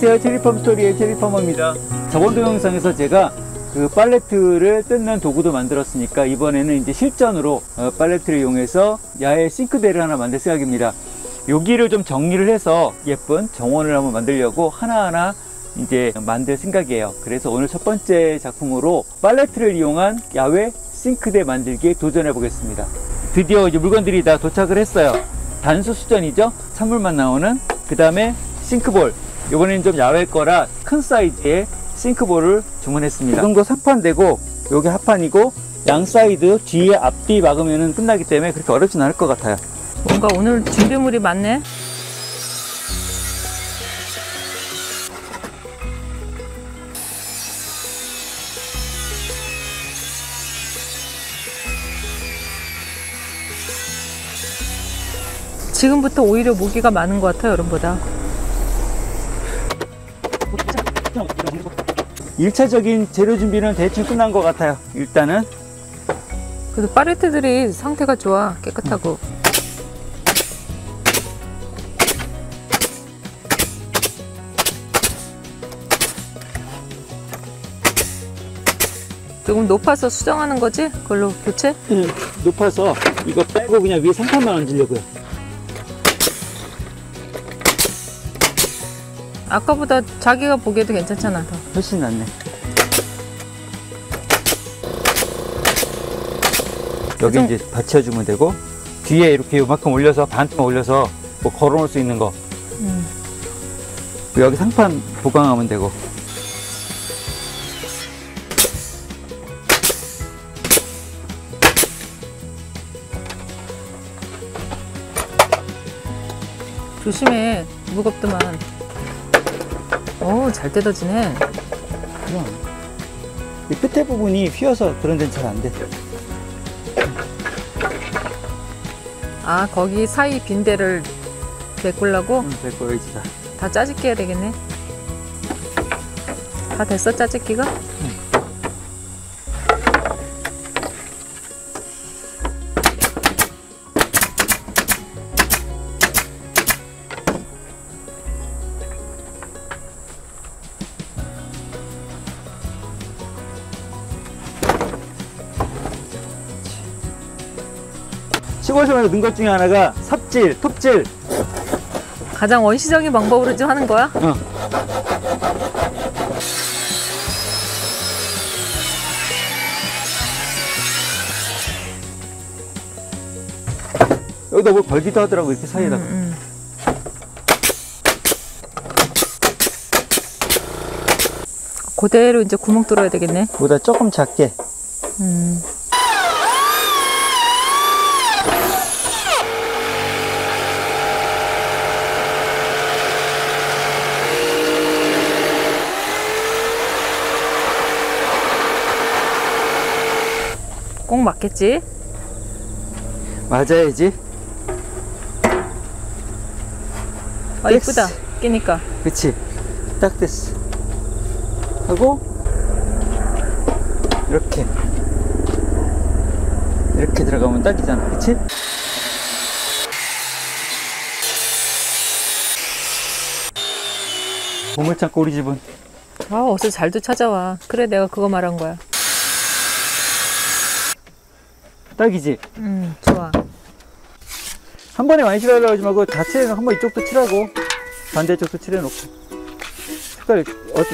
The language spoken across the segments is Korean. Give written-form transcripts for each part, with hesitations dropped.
안녕하세요. 체리팜 스토리의 체리파머입니다. 저번 동영상에서 제가 그 팔레트를 뜯는 도구도 만들었으니까 이번에는 이제 실전으로 팔레트를 이용해서 야외 싱크대를 하나 만들 생각입니다. 여기를 좀 정리를 해서 예쁜 정원을 한번 만들려고 하나하나 이제 만들 생각이에요. 그래서 오늘 첫 번째 작품으로 팔레트를 이용한 야외 싱크대 만들기에 도전해 보겠습니다. 드디어 이제 물건들이 다 도착을 했어요. 단수 수전이죠. 찬물만 나오는. 그 다음에 싱크볼. 이번에는 좀 야외 거라 큰 사이즈의 싱크볼을 주문했습니다. 이 정도 상판되고 여기 하판이고 양 사이드 뒤에 앞뒤 막으면 끝나기 때문에 그렇게 어렵진 않을 것 같아요. 뭔가 오늘 준비물이 많네. 지금부터 오히려 모기가 많은 것 같아요, 여름보다. 1차적인 재료 준비는 대충 끝난 것 같아요. 일단은 그래도 팔레트들이 상태가 좋아, 깨끗하고. 조금 높아서 수정하는 거지? 그걸로 교체? 높아서 이거 빼고 그냥 위에 상판만 얹으려고요. 아까보다 자기가 보기에도 괜찮잖아, 더. 훨씬 낫네. 여기 이제 받쳐주면 되고 뒤에 이렇게 요만큼 올려서 반쯤 올려서 뭐 걸어놓을 수 있는 거 여기 상판 보강하면 되고. 조심해, 무겁더만. 오, 잘 뜯어지네. 그럼 이 끝에 부분이 휘어서 그런 데는 잘 안 돼. 아, 거기 사이 빈대를 메꾸려고? 메꿔야지 다. 다 짜집기 해야 되겠네. 다 됐어, 짜집기가? 시골에서 넣은 것 중에 하나가 삽질, 톱질. 가장 원시적인 방법으로 좀 하는 거야? 여기다 뭘 걸기도 하더라고, 이렇게 사이에다가. 그대로 이제 구멍 뚫어야 되겠네. 보다 조금 작게. 꼭 맞겠지? 맞아야지. 아, 이쁘다. 끼니까. 그치. 딱 됐어. 하고 이렇게 들어가면 딱이잖아. 그치? 보물찾고 우리 집은. 아, 어서 잘도 찾아와. 그래, 내가 그거 말한 거야. 딱이지? 좋아. 한 번에 많이 칠하려고 하지 말고 다 칠해놓고 한번 이쪽도 칠하고 반대쪽도 칠해놓고. 색깔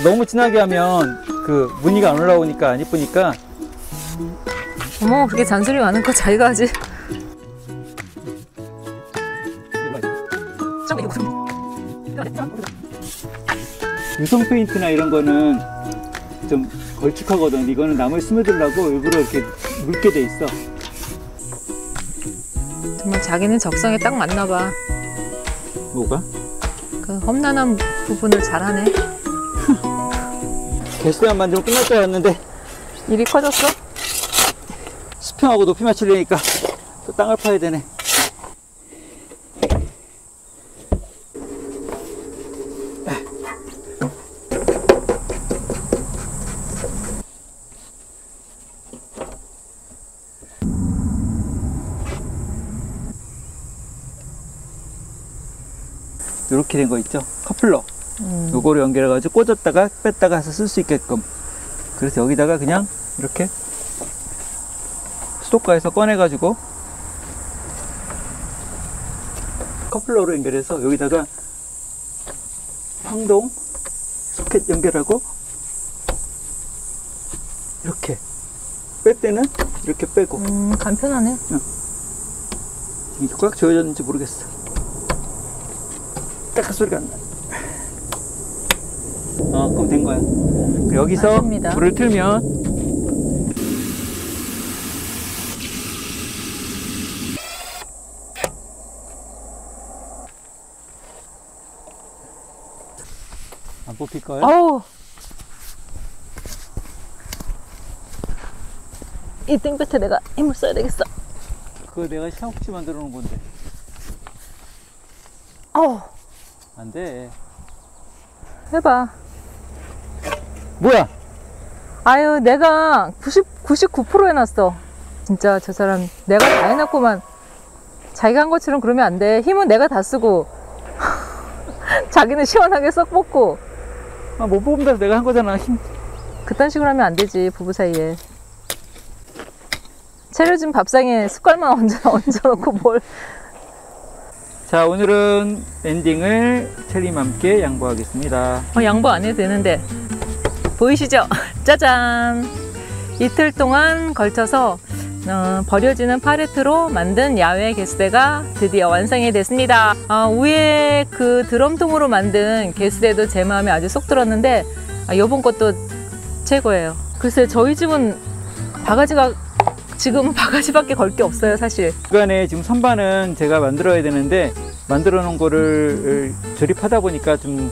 너무 진하게 하면 그 무늬가 안 올라오니까 안 이쁘니까. 어머, 그렇게 잔소리 많은 거 자기가 하지. 유성 페인트나 이런 거는 좀 걸쭉하거든. 이거는 나무에 스며들라고 일부러 이렇게 묽게 돼 있어. 정말 자기는 적성에 딱 맞나 봐. 뭐가? 그 험난한 부분을 잘하네. 개수대만 만들면 끝날 줄 알았는데 일이 커졌어? 수평하고 높이 맞추려니까 또 땅을 파야 되네. 이렇게 된 거 있죠? 커플러. 요거를 연결해 가지고 꽂았다가 뺐다가 해서 쓸 수 있게끔. 그래서 여기다가 그냥 이렇게 수도가에서 꺼내 가지고 커플러로 연결해서 여기다가 황동 소켓 연결하고 이렇게 뺄 때는 이렇게 빼고. 간편하네. 이게 꽉 조여졌는지 모르겠어. 딱딱 소리가 안 나. 그럼 된 거야. 여기서 맞습니다. 불을 틀면 안 뽑힐까요? 어우. 이 땡볕에 내가 힘을 써야 되겠어. 그거 내가 샤워기 만들어 놓은 건데. 어우. 안 돼. 해봐. 뭐야? 아유, 내가 99% 해놨어. 진짜 저 사람 내가 다 해놨구만. 자기가 한 것처럼 그러면 안 돼. 힘은 내가 다 쓰고 자기는 시원하게 썩 뽑고. 못 뽑는다 내가 한 거잖아. 힘. 그딴 식으로 하면 안 되지, 부부 사이에. 차려진 밥상에 숟갈만 얹어놓고 뭘. 자, 오늘은 엔딩을 체리와 함께 양보하겠습니다. 양보 안 해도 되는데. 보이시죠? 짜잔! 이틀 동안 걸쳐서 버려지는 팔레트로 만든 야외 개수대가 드디어 완성이 됐습니다. 위에 그 드럼통으로 만든 개수대도 제 마음에 아주 쏙 들었는데 요번 것도 최고예요. 글쎄 저희 집은 바가지가 지금 바가지밖에 걸 게 없어요, 사실. 중간에 지금 선반은 제가 만들어야 되는데 만들어 놓은 거를 조립하다 보니까 좀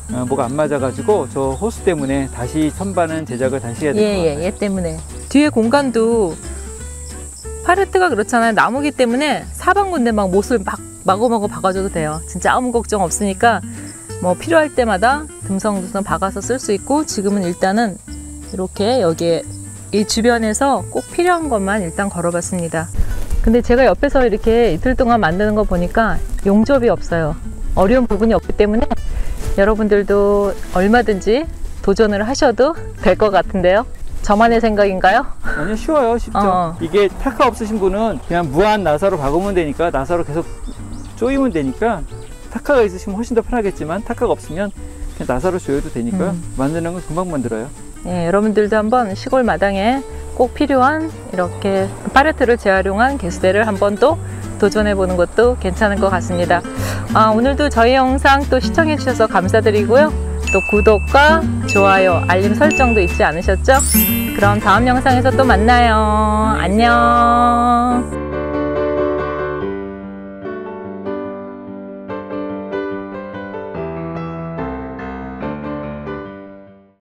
뭐가 안 맞아가지고 저 호스 때문에 다시 선반은 제작을 다시 해야 될 것 같아요. 얘 때문에. 뒤에 공간도 팔레트가 그렇잖아요. 나무기 때문에 사방군데 막 못을 막 마구마구 박아줘도 돼요. 진짜 아무 걱정 없으니까 뭐 필요할 때마다 듬성듬성 박아서 쓸 수 있고, 지금은 일단은 이렇게 여기에 이 주변에서 꼭 필요한 것만 일단 걸어봤습니다. 근데 제가 옆에서 이렇게 이틀 동안 만드는 거 보니까 용접이 없어요. 어려운 부분이 없기 때문에 여러분들도 얼마든지 도전을 하셔도 될 것 같은데요. 저만의 생각인가요? 아니요, 쉬워요. 쉽죠. 이게 타카 없으신 분은 그냥 무한 나사로 박으면 되니까, 나사로 계속 조이면 되니까, 타카가 있으시면 훨씬 더 편하겠지만 타카가 없으면 그냥 나사로 조여도 되니까 만드는 건 금방 만들어요. 네, 여러분들도 한번 시골 마당에 꼭 필요한 이렇게 팔레트를 재활용한 개수대를 한번 또 도전해 보는 것도 괜찮을 것 같습니다. 오늘도 저희 영상 또 시청해 주셔서 감사드리고요. 또 구독과 좋아요, 알림 설정도 잊지 않으셨죠? 그럼 다음 영상에서 또 만나요. 안녕.